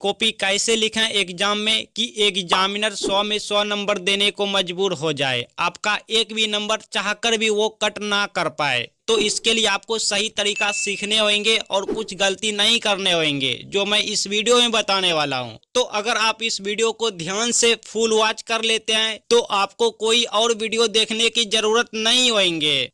Copy कैसे लिखें exam में कि एग्जामिनर 100 में 100 नंबर देने को मजबूर हो जाए, आपका एक भी नंबर चाहकर भी वो कट ना कर पाए। तो इसके लिए आपको सही तरीका सीखने होंगे और कुछ गलती नहीं करने होंगे, जो मैं इस वीडियो में बताने वाला हूं। तो अगर आप इस वीडियो को ध्यान से फुल वॉच कर लेते हैं तो आपको कोई और वीडियो देखने की जरूरत नहीं होंगे।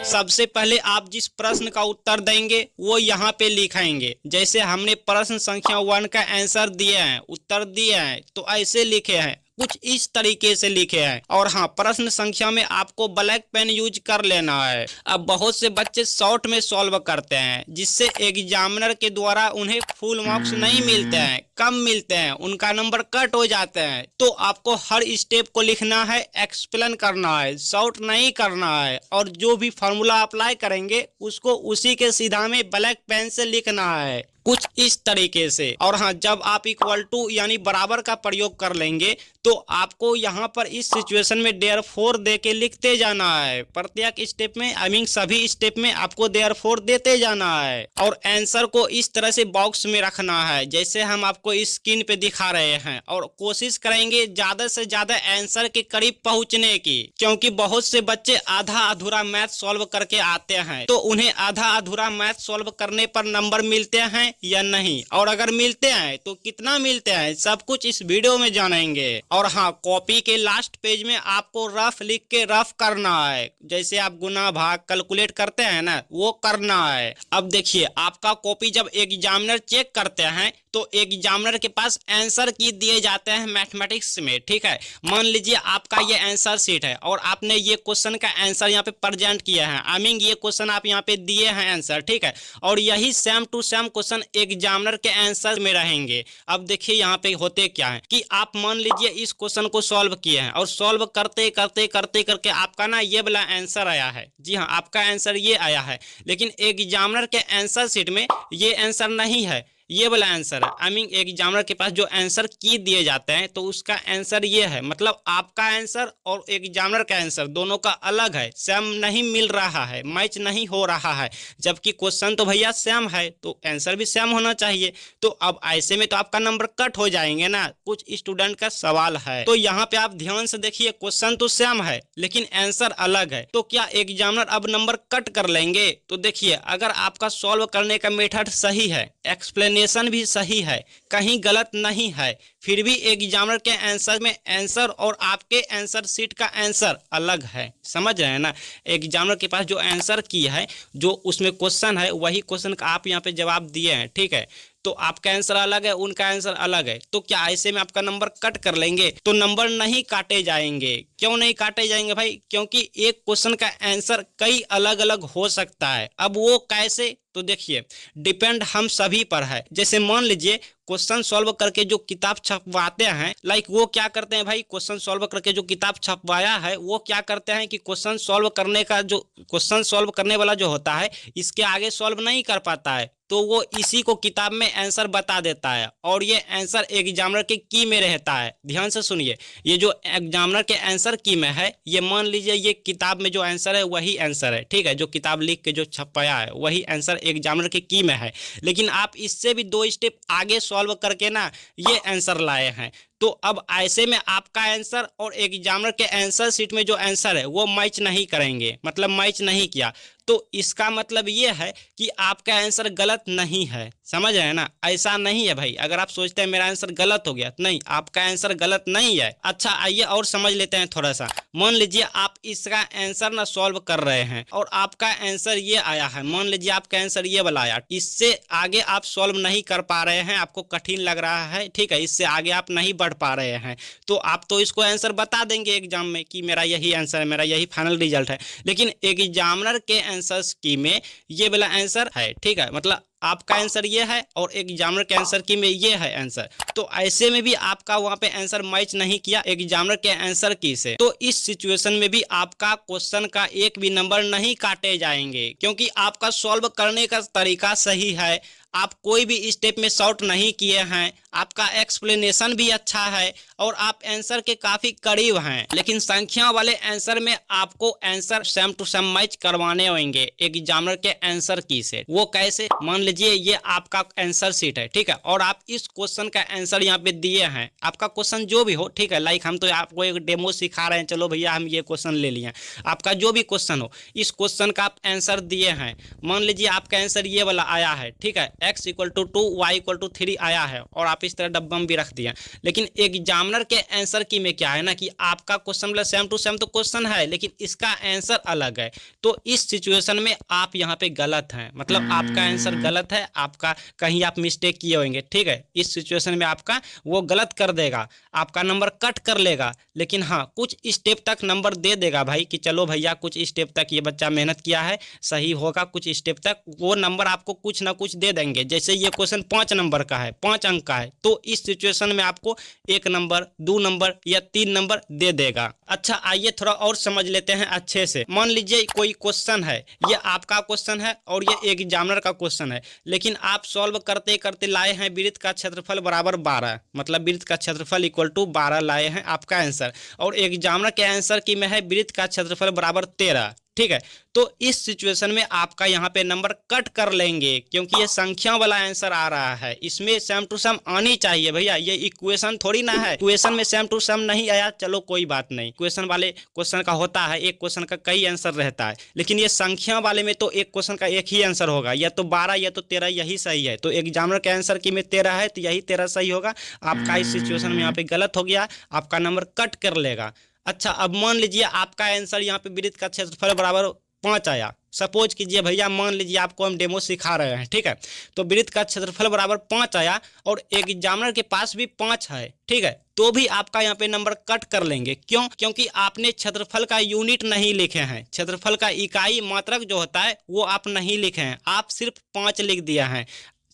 सबसे पहले आप जिस प्रश्न का उत्तर देंगे वो यहाँ पे लिखेंगे। जैसे हमने प्रश्न संख्या 1 का आंसर दिए हैं, उत्तर दिए हैं, तो ऐसे लिखे हैं, कुछ इस तरीके से लिखे हैं। और हाँ, प्रश्न संख्या में आपको ब्लैक पेन यूज कर लेना है। अब बहुत से बच्चे शॉर्ट में सॉल्व करते हैं, जिससे एग्जामिनर के द्वारा उन्हें फुल मार्क्स नहीं मिलते हैं, कम मिलते हैं, उनका नंबर कट हो जाते हैं। तो आपको हर स्टेप को लिखना है, एक्सप्लेन करना है, शॉर्ट नहीं करना है, और जो भी फॉर्मूला अप्लाई करेंगे उसको उसी के सीधा में ब्लैक पेन से लिखना है, कुछ इस तरीके से। और हाँ, जब आप इक्वल टू यानी बराबर का प्रयोग कर लेंगे तो आपको यहाँ पर इस सिचुएशन में देयरफॉर दे के लिखते जाना है। प्रत्येक स्टेप में सभी स्टेप में आपको देयरफॉर देते जाना है। और आंसर को इस तरह से बॉक्स में रखना है जैसे हम आपको स्क्रीन पे दिखा रहे हैं, और कोशिश करेंगे ज्यादा से ज्यादा आंसर के करीब पहुंचने की, क्योंकि बहुत से बच्चे आधा अधूरा मैथ सॉल्व करके आते हैं। तो उन्हें आधा अधूरा मैथ सॉल्व करने पर नंबर मिलते हैं या नहीं, और अगर मिलते हैं तो कितना मिलते हैं, सब कुछ इस वीडियो में जानेंगे। और हाँ, कॉपी के लास्ट पेज में आपको रफ लिख के रफ करना है, जैसे आप गुना भाग कैलकुलेट करते हैं ना, वो करना है। अब देखिए, आपका कॉपी जब एग्जामिनर चेक करते हैं तो एग्जामिनर के पास आंसर की दिए जाते हैं मैथमेटिक्स में, ठीक है। मान लीजिए आपका ये आंसर शीट है और आपने ये क्वेश्चन का आंसर यहाँ पे प्रेजेंट किया है, ये क्वेश्चन आप यहाँ पे दिए हैं आंसर, ठीक है। और यही same to same question examiner के आंसर में रहेंगे। अब देखिए यहाँ पे होते क्या है कि आप मान लीजिए इस क्वेश्चन को सॉल्व किए हैं और सॉल्व करते करते करते करके आपका ना ये वाला आंसर आया है। जी हाँ, आपका आंसर ये आया है, लेकिन एग्जामिनर के आंसर शीट में ये आंसर नहीं है, ये वाला आंसर है। एग्जामिनर के पास जो आंसर की दिए जाते हैं तो उसका आंसर ये है, मतलब आपका आंसर और एग्जामिनर का आंसर दोनों का अलग है, सेम नहीं मिल रहा है, मैच नहीं हो रहा है। जबकि क्वेश्चन तो भैया सेम है तो आंसर भी सेम होना चाहिए। तो अब ऐसे में तो आपका नंबर कट हो जाएंगे ना, कुछ स्टूडेंट का सवाल है। तो यहाँ पे आप ध्यान से देखिए, क्वेश्चन तो सेम है लेकिन आंसर अलग है, तो क्या एग्जामिनर अब नंबर कट कर लेंगे? तो देखिए, अगर आपका सॉल्व करने का मेथड सही है, एक्सप्लेनेशन भी सही है, कहीं गलत नहीं है, फिर भी एग्जामिनर के आंसर में आंसर और आपके आंसर शीट का आंसर अलग है, समझ रहे हैं ना। एग्जामिनर के पास जो आंसर की है, जो उसमें क्वेश्चन है, वही क्वेश्चन का आप यहाँ पे जवाब दिए हैं, ठीक है। तो आपका आंसर अलग है, उनका आंसर अलग है, तो क्या ऐसे में आपका नंबर कट कर लेंगे? तो नंबर नहीं काटे जाएंगे। क्यों नहीं काटे जाएंगे भाई? क्योंकि एक क्वेश्चन का आंसर कई अलग अलग हो सकता है। अब वो कैसे? तो देखिए, डिपेंड हम सभी पर है। जैसे मान लीजिए क्वेश्चन सॉल्व करके जो किताब छपवाते हैं, वो क्या करते हैं भाई, क्वेश्चन सॉल्व करके जो किताब छपवाया है वो क्या करते हैं कि क्वेश्चन सॉल्व करने का जो क्वेश्चन सॉल्व करने वाला जो होता है, इसके आगे सॉल्व नहीं कर पाता है, तो वो इसी को किताब में आंसर बता देता है, और ये आंसर एग्जामिनर के की में रहता है। ध्यान से सुनिए, ये जो एग्जामिनर के आंसर की में है, ये मान लीजिए ये किताब में जो आंसर है वही आंसर है, ठीक है। जो किताब लिख के जो छपाया है वही आंसर एग्जामिनर के की में है, लेकिन आप इससे भी 2 स्टेप आगे सॉल्व करके ना ये आंसर लाए हैं। तो अब ऐसे में आपका आंसर और एग्जामिनर के आंसर शीट में जो आंसर है वो मैच नहीं करेंगे, मतलब मैच नहीं किया, तो इसका मतलब ये है कि आपका आंसर गलत नहीं है, समझ रहे हैं ना। ऐसा नहीं है भाई, अगर आप सोचते हैं मेरा आंसर गलत हो गया, नहीं, आपका आंसर गलत नहीं है। अच्छा, आइए और समझ लेते हैं थोड़ा सा। मान लीजिए आप इसका आंसर ना सॉल्व कर रहे हैं और आपका आंसर ये आया है, मान लीजिए आपका आंसर ये वाला आया, इससे आगे आप सॉल्व नहीं कर पा रहे हैं, आपको कठिन लग रहा है, ठीक है, इससे आगे आप नहीं बढ़ पा रहे हैं, तो आप तो इसको आंसर बता देंगे एग्जाम में कि मेरा यही आंसर है, मेरा यही फाइनल रिजल्ट है। लेकिन एग्जामिनर के आंसर की में ये वाला आंसर है, ठीक है, मतलब आपका आंसर ये है और एग्जामिनर के आंसर की में ये है आंसर, तो ऐसे में भी आपका वहां पे आंसर मैच नहीं किया एग्जामिनर के आंसर की से, तो इस सिचुएशन में भी आपका क्वेश्चन का एक भी नंबर नहीं काटे जाएंगे, क्योंकि आपका सॉल्व करने का तरीका सही है, आप कोई भी स्टेप में शॉर्ट नहीं किए हैं, आपका एक्सप्लेनेशन भी अच्छा है और आप आंसर के काफी करीब हैं। लेकिन संख्या वाले आंसर में आपको answer same to same match करवाने होंगे एग्जामिनर के आंसर की से। वो कैसे? मान लीजिए ये आपका आंसर शीट है, ठीक है, और आप इस क्वेश्चन का आंसर यहाँ पे दिए हैं। आपका क्वेश्चन जो भी हो, ठीक है, लाइक हम तो आपको एक डेमो सिखा रहे हैं, चलो भैया हम ये क्वेश्चन ले लिए। आपका जो भी क्वेश्चन हो, इस क्वेश्चन का आप आंसर दिए हैं। मान लीजिए आपका आंसर ये वाला आया है, ठीक है, x = 2 y = 3 आया है और आप इस तरह डब्बा में भी रख दिया। लेकिन एग्जामिनर के आंसर की में क्या है ना कि आपका क्वेश्चन मतलब सेम टू सेम तो क्वेश्चन है, लेकिन इसका आंसर अलग है। तो इस सिचुएशन में आप यहाँ पे गलत हैं, मतलब आपका आंसर गलत है, आपका कहीं आप मिस्टेक किए होंगे, ठीक है। इस सिचुएशन में आपका वो गलत कर देगा, आपका नंबर कट कर लेगा। लेकिन हाँ, कुछ स्टेप तक नंबर दे देगा भाई कि चलो भैया कुछ स्टेप तक ये बच्चा मेहनत किया है, सही होगा। कुछ स्टेप तक वो नंबर आपको कुछ ना कुछ दे देंगे। जैसे ये क्वेश्चन 5 नंबर का है, 5 अंक का है, तो इस सिचुएशन में आपको 1 नंबर, 2 नंबर या 3 नंबर दे देगा। अच्छा, आइए थोड़ा और समझ लेते हैं अच्छे से। मान लीजिए कोई क्वेश्चन है, ये आपका क्वेश्चन है और ये एग्जामिनर का क्वेश्चन है, लेकिन आप सॉल्व करते करते लाए हैं वृत्त का क्षेत्रफल बराबर 12, मतलब वृत्त का क्षेत्रफल = 12 लाए हैं आपका आंसर, और एग्जामिनर के आंसर की में है वृत्त का क्षेत्रफल बराबर 13, ठीक है। तो इस सिचुएशन में आपका यहाँ पे नंबर कट कर लेंगे, क्योंकि ये संख्या वाला आंसर आ रहा है, इसमें सेम टू सेम आनी चाहिए भैया। ये इक्वेशन थोड़ी ना है, इक्वेशन में सेम टू सेम नहीं आया, चलो कोई बात नहीं। इक्वेशन वाले क्वेश्चन का होता है, एक क्वेश्चन का कई आंसर रहता है, लेकिन ये संख्या वाले में तो एक क्वेश्चन का एक ही आंसर होगा, या तो 12 या तो 13, यही सही है। तो एग्जामिनर के आंसर की में 13 है, तो यही 13 सही होगा। आपका इस सिचुएशन में यहाँ पे गलत हो गया, आपका नंबर कट कर लेगा। अच्छा, अब मान लीजिए आपका आंसर यहाँ पे वृत्त का क्षेत्रफल बराबर 5 आया। सपोज कीजिए भैया, मान लीजिए आपको हम डेमो सिखा रहे हैं, ठीक है, तो वृत्त का क्षेत्रफल बराबर 5 आया और एग्जामिनर के पास भी 5 है, ठीक है, तो भी आपका यहाँ पे नंबर कट कर लेंगे। क्यों? क्योंकि आपने क्षेत्रफल का यूनिट नहीं लिखे हैं, क्षेत्रफल का इकाई मात्रक जो होता है वो आप नहीं लिखे हैं, आप सिर्फ 5 लिख दिया है।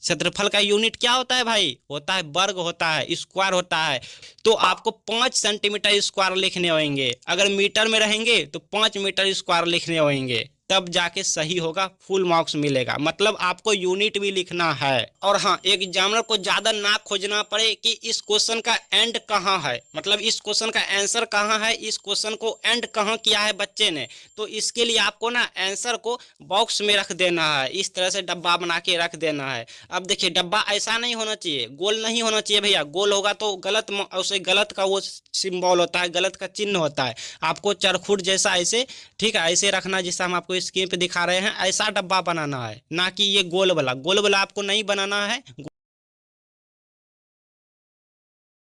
क्षेत्रफल का यूनिट क्या होता है भाई? होता है वर्ग, होता है स्क्वायर होता है। तो आपको 5 सेंटीमीटर स्क्वायर लिखने होंगे। अगर मीटर में रहेंगे तो 5 मीटर स्क्वायर लिखने होंगे, तब जाके सही होगा, फुल मार्क्स मिलेगा। मतलब आपको यूनिट भी लिखना है। और हाँ, एग्जामिनर को ज्यादा ना खोजना पड़े कि इस क्वेश्चन का एंड कहाँ है, मतलब इस क्वेश्चन का आंसर कहाँ है, इस क्वेश्चन को एंड कहाँ किया है बच्चे ने। तो इसके लिए आपको ना आंसर को बॉक्स में रख देना है, इस तरह से डब्बा बना के रख देना है। अब देखिए, डब्बा ऐसा नहीं होना चाहिए, गोल नहीं होना चाहिए भैया। गोल होगा तो गलत, उसे गलत का वो सिंबल होता है, गलत का चिन्ह होता है। आपको चरखुट जैसा ऐसे, ठीक है, ऐसे रखना जैसा हम आपको स्क्रीन पे दिखा रहे हैं, ऐसा डब्बा बनाना है, ना कि ये गोल वाला। गोल वाला आपको नहीं बनाना है।